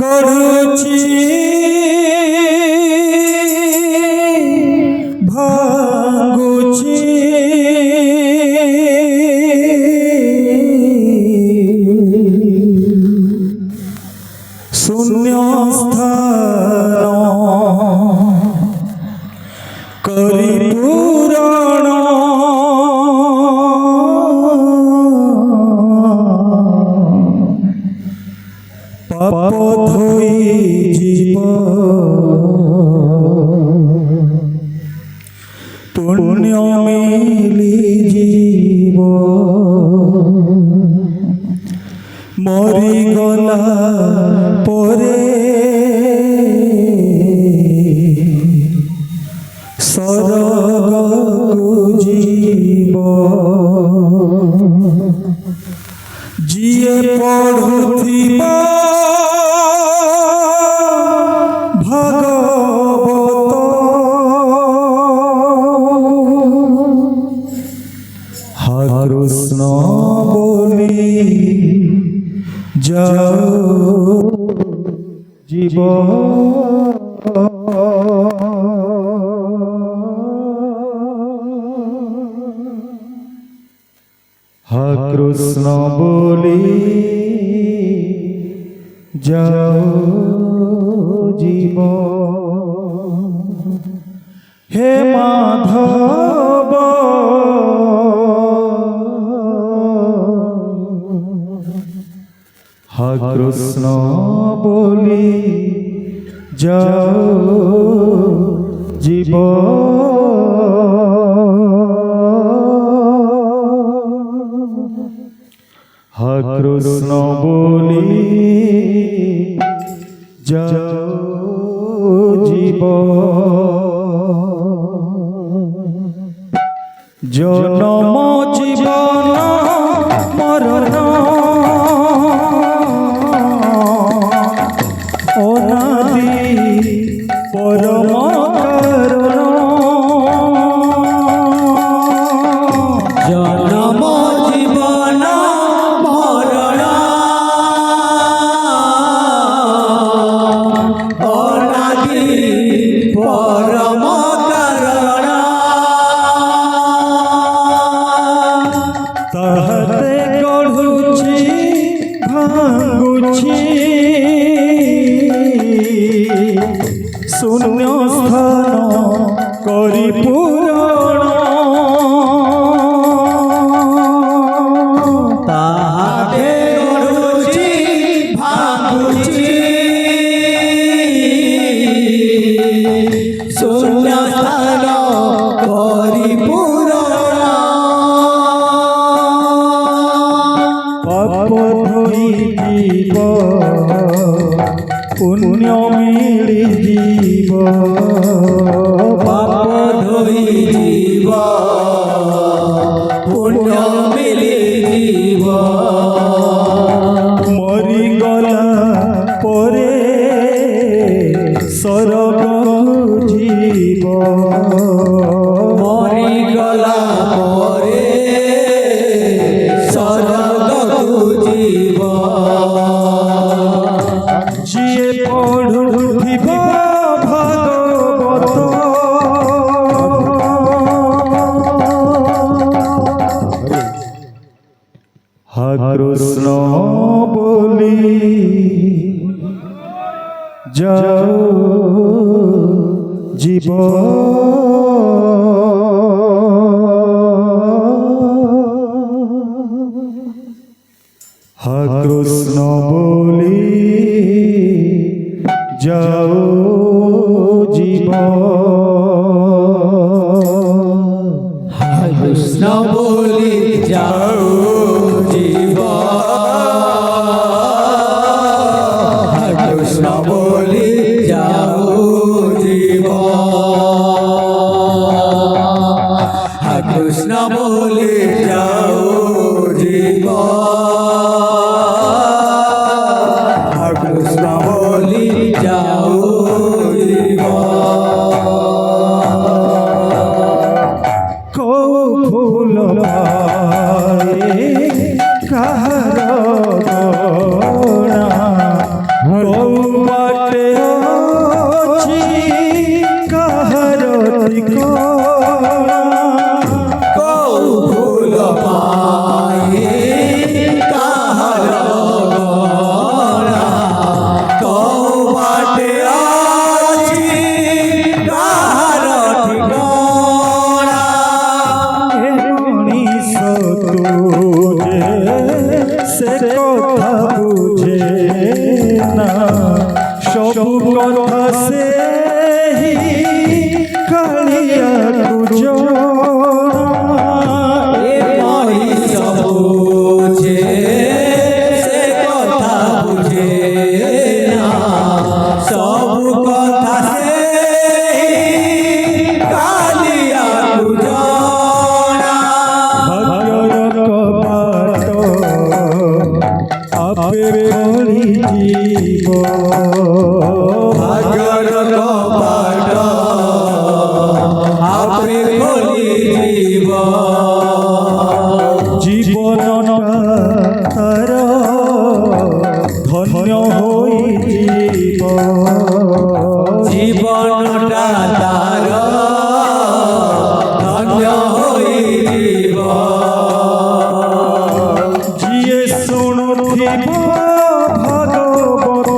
গড়ুছি ভাঙুছি শূন্য স্থান করি পূরণ পাপ ধোই জীব পুণ্য মিলি জীব মরি গলা পরে স্বর্গকু জীব যিয়ে পড়ুথিবা ভাগবত হা কৃষ্ণ বলি যাও জীব হা কৃষ্ণ বলি যাও জীব হে মাধব হা কৃষ্ণ বলি যাও জীব হা কৃষ্ণ বলি যাও জীব জনম জীবন মরণ অনাদি পরম কারণ জনম জীবন মরণ অনাদি পরম কারণ তাহাতে গড়ুছি ভাঙুছি শূন্য স্থান করি পূরণ তাহাতে গড়ুছি ভাঙুছি শূন্য স্থান করি পূরণ পাপ ধোই জীব পুণ্য মিলি জীব পাপ ধোই জীব পুণ্য মিলি জীব মরি গলা পরে স্বর্গ জীব মরি গলা পরে স্বর্গকু জীব যিয়ে পড়ুথিবা ভাগবত হা কৃষ্ণ বলি যাও জীব হা কৃষ্ণ বলি যাও জীব হরে কৃষ্ণ বলি যাও জীব হরে কৃষ্ণ বলি যাও জীব হরে কৃষ্ণ বলি যাও জীব হরে কৃষ্ণ বলি যাও কথা বুঝে না সবু কথা সে কালিয়া কুজনা এ মহিষ বুঝে সে কথা বুঝে না সব কথা সে কালিয়া কুজনা ভাগ্যর কপাট আপে খোলি জীব ভাগ্যর কপাট আপে খোলি জীবনটা তার ধন্য হইব জীবনটা তার ধন্য হইব যিয়ে শুণুথিব ভাগবত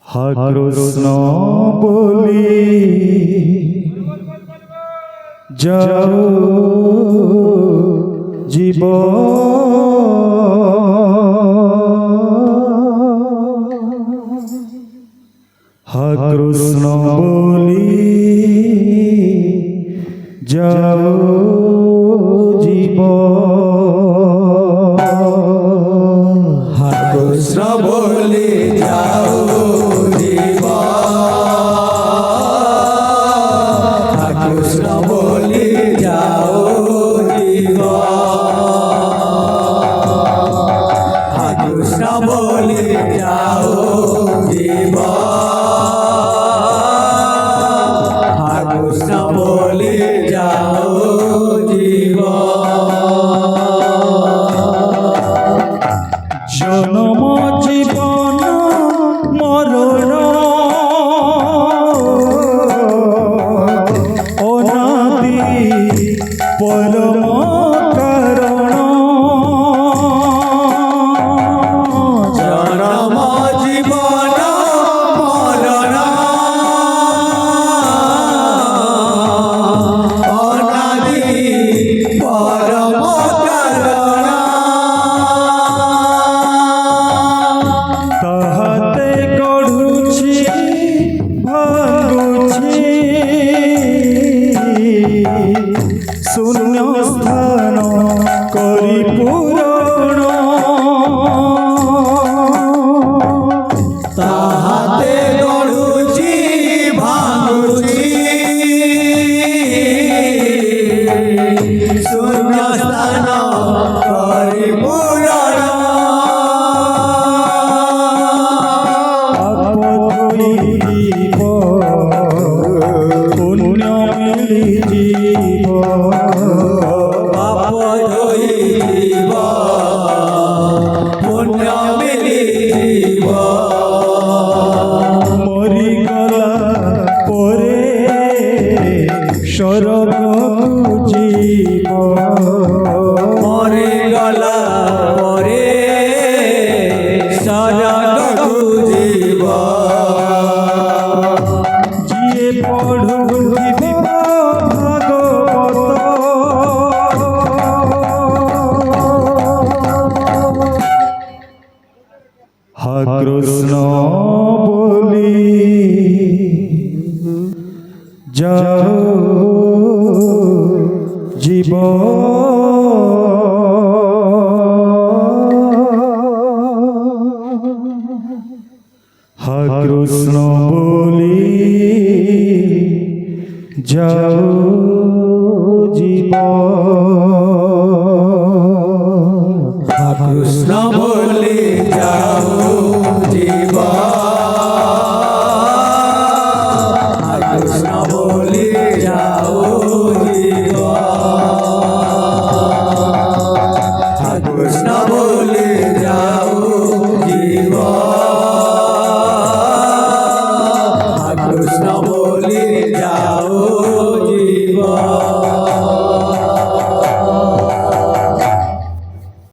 হা কৃষ্ণ বলি যাও জীব হা কৃষ্ণ বলি যাও জীব হা কৃষ্ণ বলে যাও জীব হা কৃষ্ণ বলে যাও জীব হা কৃষ্ণ বলে যাও জীব হা কৃষ্ণ বলে যাও জীব জনম জীবন মরণ অনাদি পরম কারণ জনম জীবন মরণ অনাদি পরম কারণ তাহাতে গড়ুছি ভাঙুছি শূন্য স্থান করি পূরণ তাহাতে গড়ুছি ভাঙুছি শূন্য স্থান করি পূরণ আপদইব পুণ্য মিলিଯିব পাপ ধইব পুণ্য মিলিব মরিগলা পরে স্বর্গକୁ ଯିବ মরে গলা পরে সরগকু জীব ଯିଏ ପଢୁଥିବ ଭାଗବତ হা কৃষ্ণ বলি যাও জীব হা কৃষ্ণ বলি যাও জীব হা কৃষ্ণ বলে যাও জীব হা কৃষ্ণ বলে যাও জীব হা কৃষ্ণ বলে যাও জীব হা কৃষ্ণ বলে যাও জীব